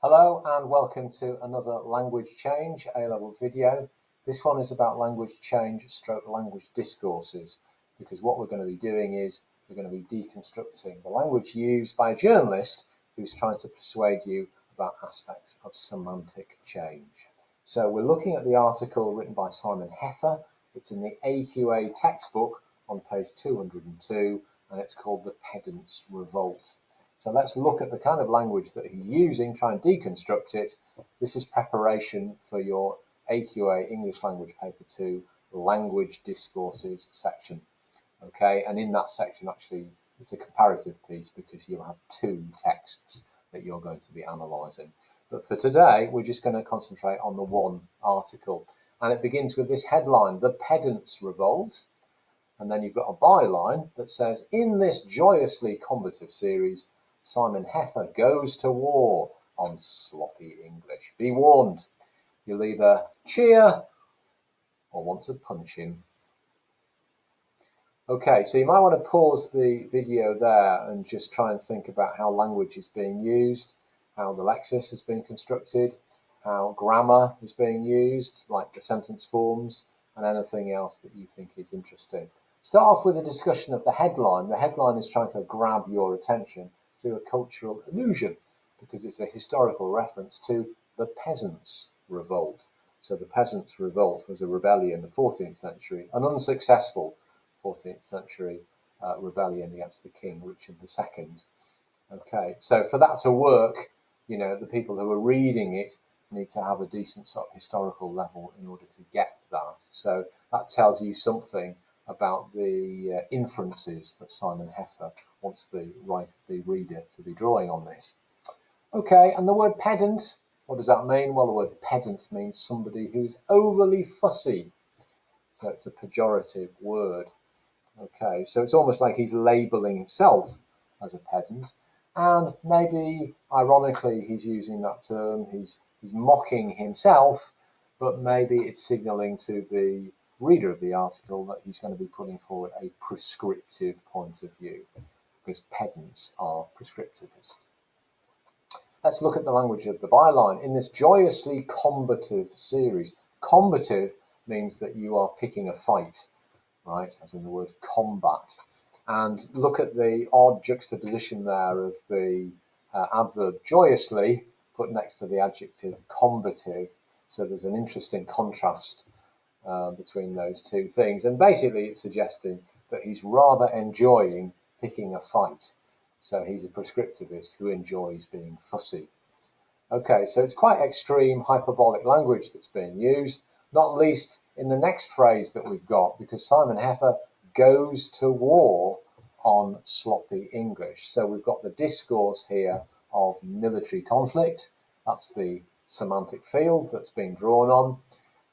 Hello and welcome to another language change A-level video. This one is about language change stroke language discourses, because what we're going to be doing is we're going to be deconstructing the language used by a journalist who's trying to persuade you about aspects of semantic change. So we're looking at the article written by Simon Heffer. It's in the AQA textbook on page 202 and it's called The Pedant's Revolt. So let's look at the kind of language that he's using, try and deconstruct it. This is preparation for your AQA English Language Paper 2 Language Discourses section. Okay, and in that section actually it's a comparative piece because you'll have two texts that you're going to be analysing. But for today we're just going to concentrate on the one article. And it begins with this headline, The Pedant's Revolt. And then you've got a byline that says, in this joyously combative series, Simon Heffer goes to war on sloppy English. Be warned, you'll either cheer or want to punch him. Okay, so you might want to pause the video there and just try and think about how language is being used, how the lexis has been constructed, how grammar is being used, like the sentence forms, and anything else that you think is interesting. Start off with a discussion of the headline. The headline is trying to grab your attention through a cultural allusion because it's a historical reference to the Peasants' Revolt. So the Peasants' Revolt was a rebellion in the 14th century, an unsuccessful 14th century rebellion against the king, Richard II. Okay, so for that to work, you know, the people who are reading it need to have a decent sort of historical level in order to get that. So that tells you something about the inferences that Simon Heffer wants the reader to be drawing on this. Okay, and the word pedant, what does that mean? Well, the word pedant means somebody who's overly fussy. So it's a pejorative word. Okay, so it's almost like he's labelling himself as a pedant. And maybe, ironically, he's using that term, he's mocking himself, but maybe it's signalling to the reader of the article that he's going to be putting forward a prescriptive point of view, because pedants are prescriptivists. Let's look at the language of the byline. In this joyously combative series, combative means that you are picking a fight, right, as in the word combat. And look at the odd juxtaposition there of the adverb joyously put next to the adjective combative. So there's an interesting contrast between those two things. And basically it's suggesting that he's rather enjoying picking a fight. So he's a prescriptivist who enjoys being fussy. Okay, so it's quite extreme hyperbolic language that's being used, not least in the next phrase that we've got, because Simon Heffer goes to war on sloppy English. So we've got the discourse here of military conflict. That's the semantic field that's being drawn on.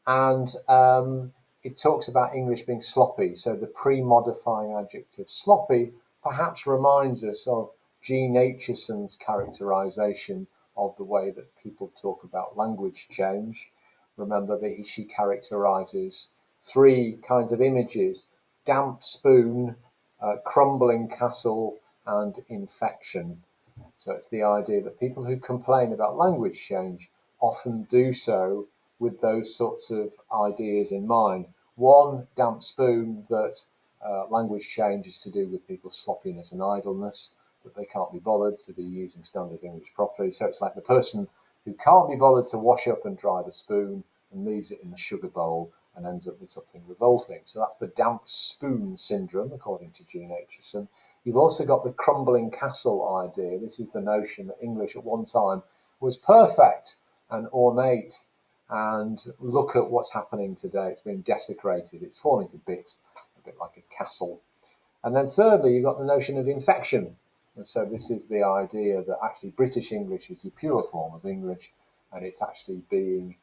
And it talks about English being sloppy. So the pre-modifying adjective sloppy perhaps reminds us of Jean Acheson's characterization of the way that people talk about language change. Remember that she characterizes three kinds of images: damp spoon, crumbling castle, and infection. So it's the idea that people who complain about language change often do so with those sorts of ideas in mind. One, damp spoon, that language change is to do with people's sloppiness and idleness, that they can't be bothered to be using standard English properly. So it's like the person who can't be bothered to wash up and dry the spoon and leaves it in the sugar bowl and ends up with something revolting. So that's the damp spoon syndrome, according to Jean Acheson. You've also got the crumbling castle idea. This is the notion that English at one time was perfect and ornate, and look at what's happening today. It's been desecrated, it's falling to bits, a bit like a castle. And then thirdly, you've got the notion of infection. And so this is the idea that actually British English is the pure form of English, and it's actually being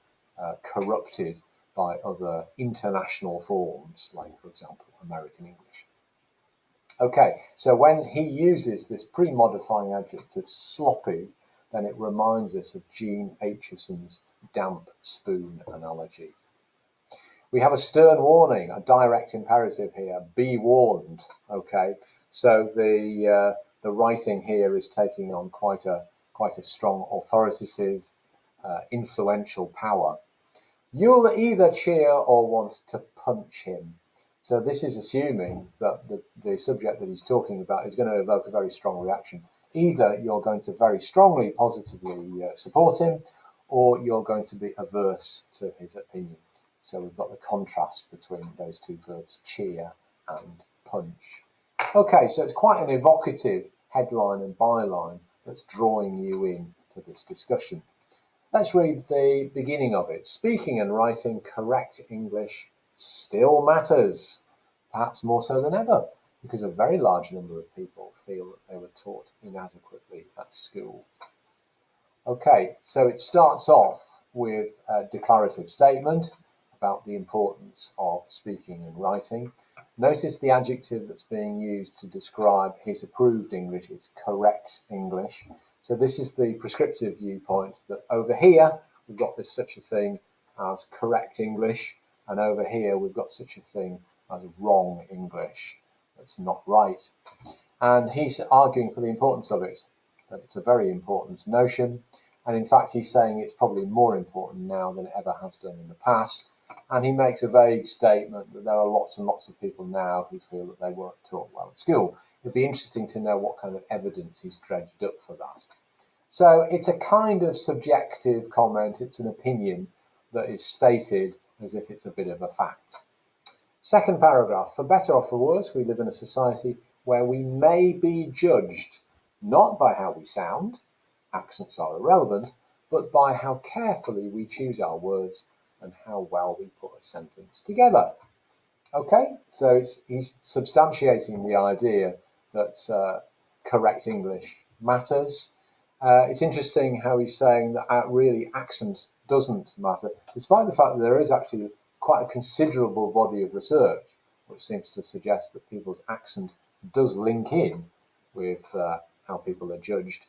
corrupted by other international forms, like, for example, American English. Okay, so when he uses this pre-modifying adjective sloppy, then it reminds us of Jean Acheson's damp spoon analogy. We have a stern warning, a direct imperative here: be warned. Okay, so the writing here is taking on quite quite a strong, authoritative, influential power. You'll either cheer or want to punch him. So this is assuming that the subject that he's talking about is going to evoke a very strong reaction. Either you're going to very strongly, positively support him, or you're going to be averse to his opinion. So we've got the contrast between those two verbs, cheer and punch. Okay, so it's quite an evocative headline and byline that's drawing you in to this discussion. Let's read the beginning of it. Speaking and writing correct English still matters, perhaps more so than ever, because a very large number of people feel that they were taught inadequately at school. Okay, so it starts off with a declarative statement about the importance of speaking and writing. Notice the adjective that's being used to describe his approved English is correct English. So this is the prescriptive viewpoint, that over here we've got this such a thing as correct English, and over here we've got such a thing as wrong English. That's not right. And he's arguing for the importance of it, that it's a very important notion. And in fact, he's saying it's probably more important now than it ever has done in the past. And he makes a vague statement that there are lots and lots of people now who feel that they weren't taught well at school. It'd be interesting to know what kind of evidence he's dredged up for that. So it's a kind of subjective comment, it's an opinion that is stated as if it's a bit of a fact. Second paragraph, for better or for worse, we live in a society where we may be judged not by how we sound, accents are irrelevant, but by how carefully we choose our words and how well we put a sentence together. Okay, so he's substantiating the idea that correct English matters. It's interesting how he's saying that really accent doesn't matter, despite the fact that there is actually quite a considerable body of research which seems to suggest that people's accent does link in with how people are judged.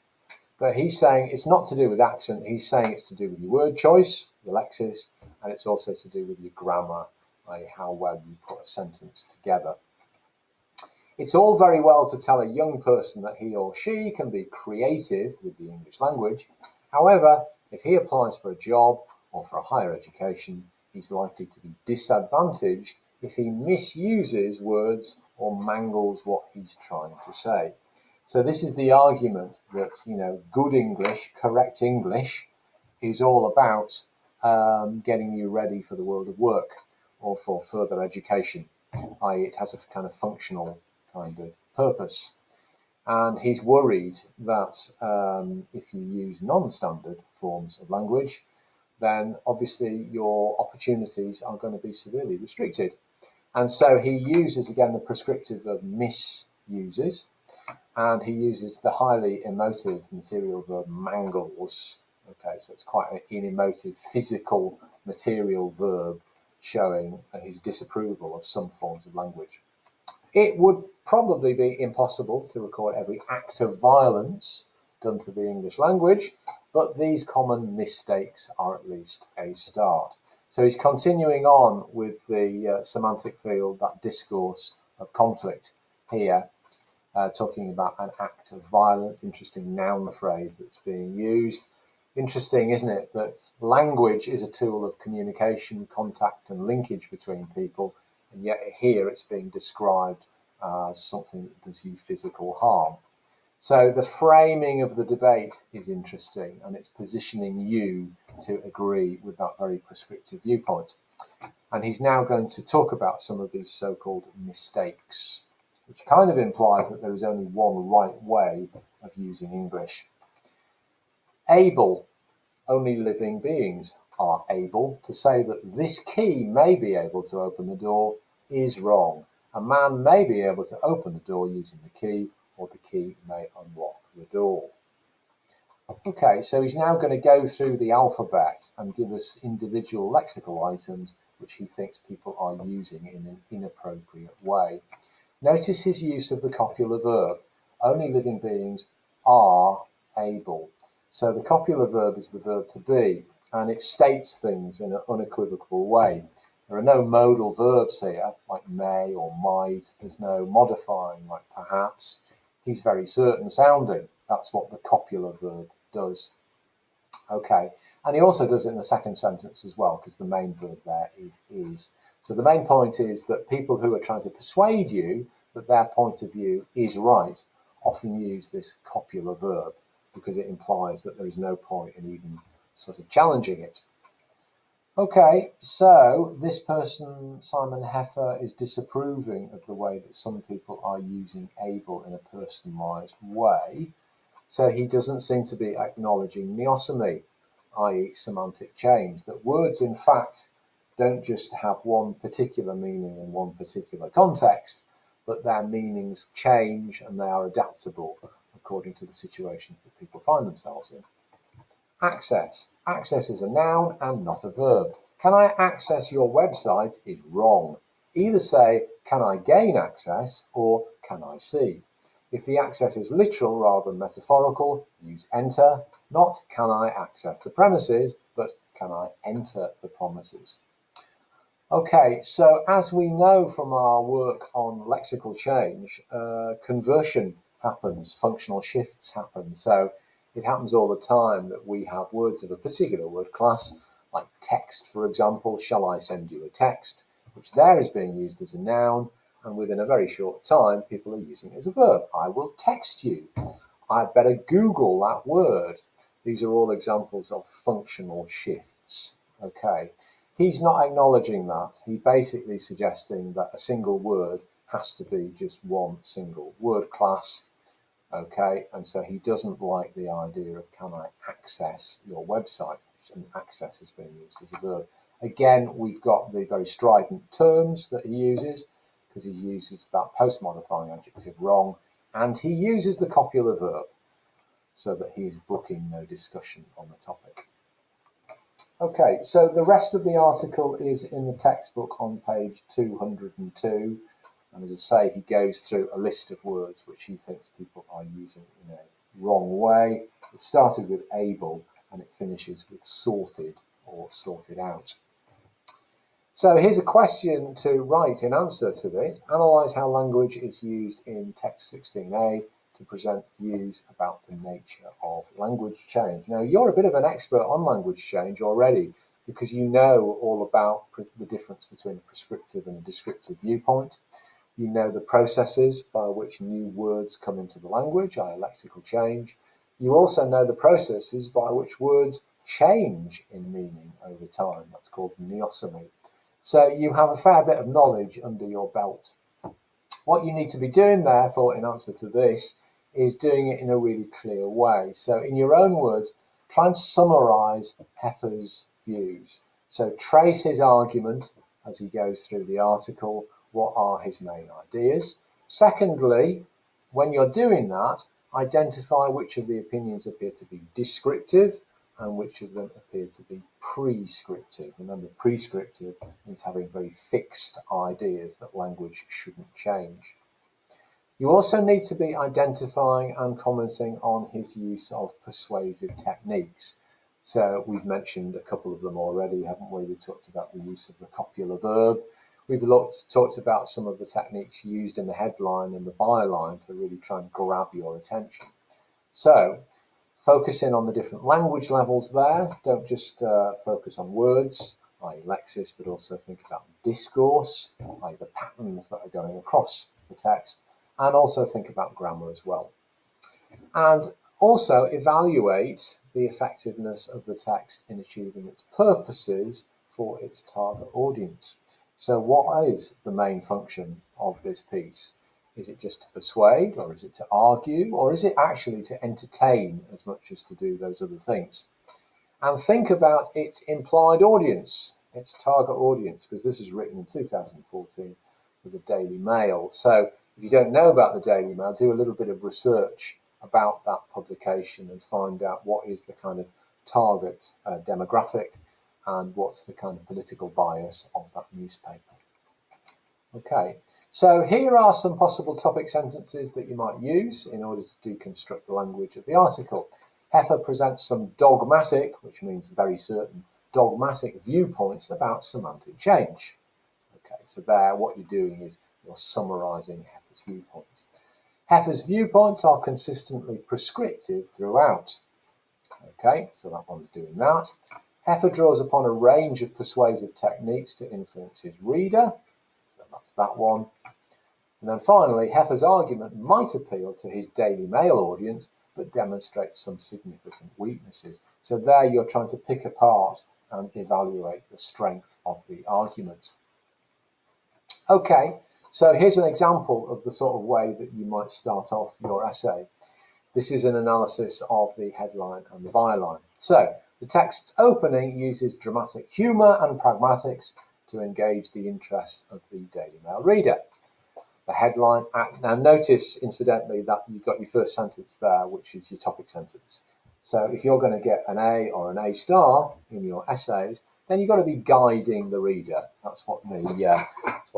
But he's saying it's not to do with accent, he's saying it's to do with your word choice, your lexis, and it's also to do with your grammar, i.e. how well you put a sentence together. It's all very well to tell a young person that he or she can be creative with the English language. However, if he applies for a job or for a higher education, he's likely to be disadvantaged if he misuses words or mangles what he's trying to say. So this is the argument that, good English, correct English, is all about getting you ready for the world of work or for further education, i.e. it has a kind of functional kind of purpose. And he's worried that if you use non-standard forms of language, then obviously your opportunities are going to be severely restricted. And so he uses, again, the prescriptive of misuses, and he uses the highly emotive material verb mangles. Okay, so it's quite an emotive, physical, material verb showing his disapproval of some forms of language. It would probably be impossible to record every act of violence done to the English language, but these common mistakes are at least a start. So he's continuing on with the semantic field, that discourse of conflict here, talking about an act of violence. Interesting noun phrase that's being used. Interesting, isn't it, that language is a tool of communication, contact and linkage between people, and yet here it's being described as something that does you physical harm. So the framing of the debate is interesting, and it's positioning you to agree with that very prescriptive viewpoint. And he's now going to talk about some of these so-called mistakes, which kind of implies that there is only one right way of using English. Able. Only living beings are able. To say that this key may be able to open the door is wrong. A man may be able to open the door using the key, or the key may unlock the door. Okay, so he's now going to go through the alphabet and give us individual lexical items which he thinks people are using in an inappropriate way. Notice his use of the copular verb. Only living beings are able. So the copular verb is the verb to be, and it states things in an unequivocal way. There are no modal verbs here, like may or might. There's no modifying, like perhaps. He's very certain sounding. That's what the copular verb does. Okay, and he also does it in the second sentence as well, because the main verb there is. So the main point is that people who are trying to persuade you that their point of view is right often use this copular verb, because it implies that there is no point in even sort of challenging it. Okay, so this person, Simon Heffer, is disapproving of the way that some people are using able in a personalised way. So he doesn't seem to be acknowledging neosomy, i.e. semantic change, that words in fact don't just have one particular meaning in one particular context, but their meanings change and they are adaptable according to the situations that people find themselves in. Access. Access is a noun and not a verb. Can I access your website is wrong. Either say, can I gain access, or can I see? If the access is literal rather than metaphorical, use enter, not can I access the premises, but can I enter the premises. Okay, so as we know from our work on lexical change, conversion happens, functional shifts happen. So it happens all the time that we have words of a particular word class, like text, for example, shall I send you a text, which there is being used as a noun, and within a very short time, people are using it as a verb. I will text you. I'd better Google that word. These are all examples of functional shifts. Okay. He's not acknowledging that. He's basically suggesting that a single word has to be just one single word class. Okay, and so he doesn't like the idea of can I access your website, and access is being used as a verb. Again, we've got the very strident terms that he uses, because he uses that post-modifying adjective wrong, and he uses the copular verb, so that he is booking no discussion on the topic. Okay, so the rest of the article is in the textbook on page 202. And as I say, he goes through a list of words which he thinks people are using in a wrong way. It started with able and it finishes with sorted or sorted out. So here's a question to write in answer to this. Analyse how language is used in text 16a to present views about the nature of language change. Now, you're a bit of an expert on language change already, because you know all about the difference between a prescriptive and a descriptive viewpoint. You know the processes by which new words come into the language, i.e. lexical change. You also know the processes by which words change in meaning over time. That's called neosomy. So you have a fair bit of knowledge under your belt. What you need to be doing, therefore, in answer to this, is doing it in a really clear way. So in your own words, try and summarise Heffer's views. So trace his argument as he goes through the article. What are his main ideas? Secondly, when you're doing that, identify which of the opinions appear to be descriptive and which of them appear to be prescriptive. Remember, prescriptive means having very fixed ideas that language shouldn't change. You also need to be identifying and commenting on his use of persuasive techniques. So we've mentioned a couple of them already, haven't we? We talked about the use of the copular verb. We've talked about some of the techniques used in the headline and the byline to really try and grab your attention. So focus in on the different language levels there. Don't just focus on words, i.e. lexis, but also think about discourse, i.e. the patterns that are going across the text, and also think about grammar as well. And also evaluate the effectiveness of the text in achieving its purposes for its target audience. So what is the main function of this piece? Is it just to persuade, or is it to argue, or is it actually to entertain as much as to do those other things? And think about its implied audience, its target audience, because this is written in 2014 for the Daily Mail. So if you don't know about the Daily Mail, do a little bit of research about that publication and find out what is the kind of target demographic and what's the kind of political bias of that newspaper. Okay, so here are some possible topic sentences that you might use in order to deconstruct the language of the article. Heffer presents some dogmatic, which means very certain, dogmatic viewpoints about semantic change. Okay, so there what you're doing is you're summarising Heffer's viewpoints. Heffer's viewpoints are consistently prescriptive throughout. Okay, so that one's doing that. Heffer draws upon a range of persuasive techniques to influence his reader. So that's that one. And then finally, Heffer's argument might appeal to his Daily Mail audience, but demonstrates some significant weaknesses. So there you're trying to pick apart and evaluate the strength of the argument. Okay, so here's an example of the sort of way that you might start off your essay. This is an analysis of the headline and the byline. So the text's opening uses dramatic humour and pragmatics to engage the interest of the Daily Mail reader. The headline, now notice incidentally that you've got your first sentence there, which is your topic sentence. So if you're going to get an A or an A star in your essays, then you've got to be guiding the reader. That's what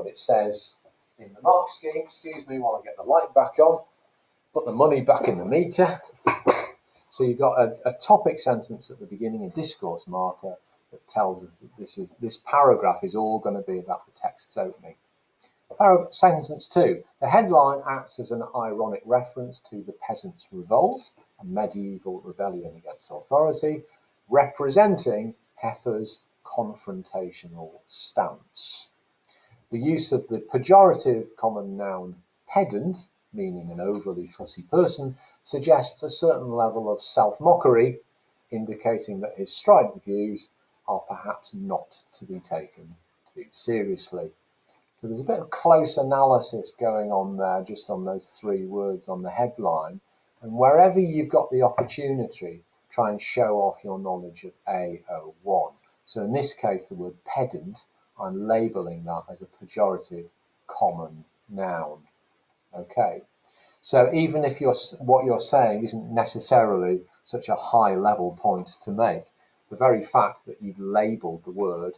it says in the mark scheme. Excuse me while I get the light back on. Put the money back in the meter. So you've got a topic sentence at the beginning, a discourse marker that tells us that this paragraph is all going to be about the text's opening. Sentence 2. The headline acts as an ironic reference to the Peasants' Revolt, a medieval rebellion against authority, representing Heffer's confrontational stance. The use of the pejorative common noun pedant, meaning an overly fussy person, suggests a certain level of self-mockery, indicating that his strident views are perhaps not to be taken too seriously. So there's a bit of close analysis going on there, just on those 3 words on the headline. And wherever you've got the opportunity, try and show off your knowledge of AO1. So in this case, the word pedant, I'm labelling that as a pejorative common noun. Okay, so even if what you're saying isn't necessarily such a high level point to make, the very fact that you've labelled the word,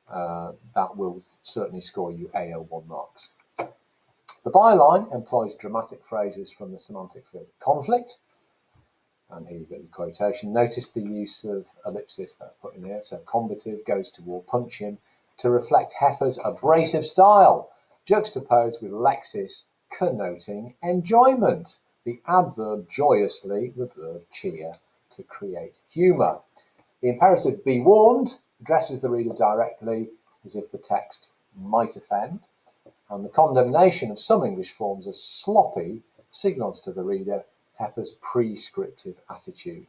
that will certainly score you AO1 marks. The byline employs dramatic phrases from the semantic field of conflict. And here you get your quotation. Notice the use of ellipsis that I put in here. So combative, goes to war, punch him, to reflect Heffer's abrasive style, juxtaposed with Lexis connoting enjoyment. The adverb joyously, the verb cheer, to create humour. The imperative be warned addresses the reader directly as if the text might offend, and the condemnation of some English forms as sloppy signals to the reader Heffer's prescriptive attitude.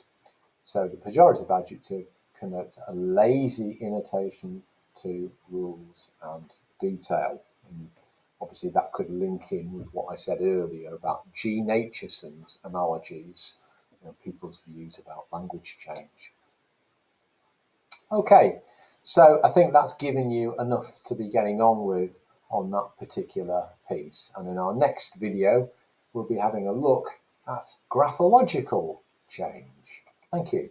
So the pejorative adjective connotes a lazy inattention to rules and detail. And obviously that could link in with what I said earlier about G. Natureson's analogies, people's views about language change. Okay, so I think that's given you enough to be getting on with on that particular piece. And in our next video, we'll be having a look at graphological change. Thank you.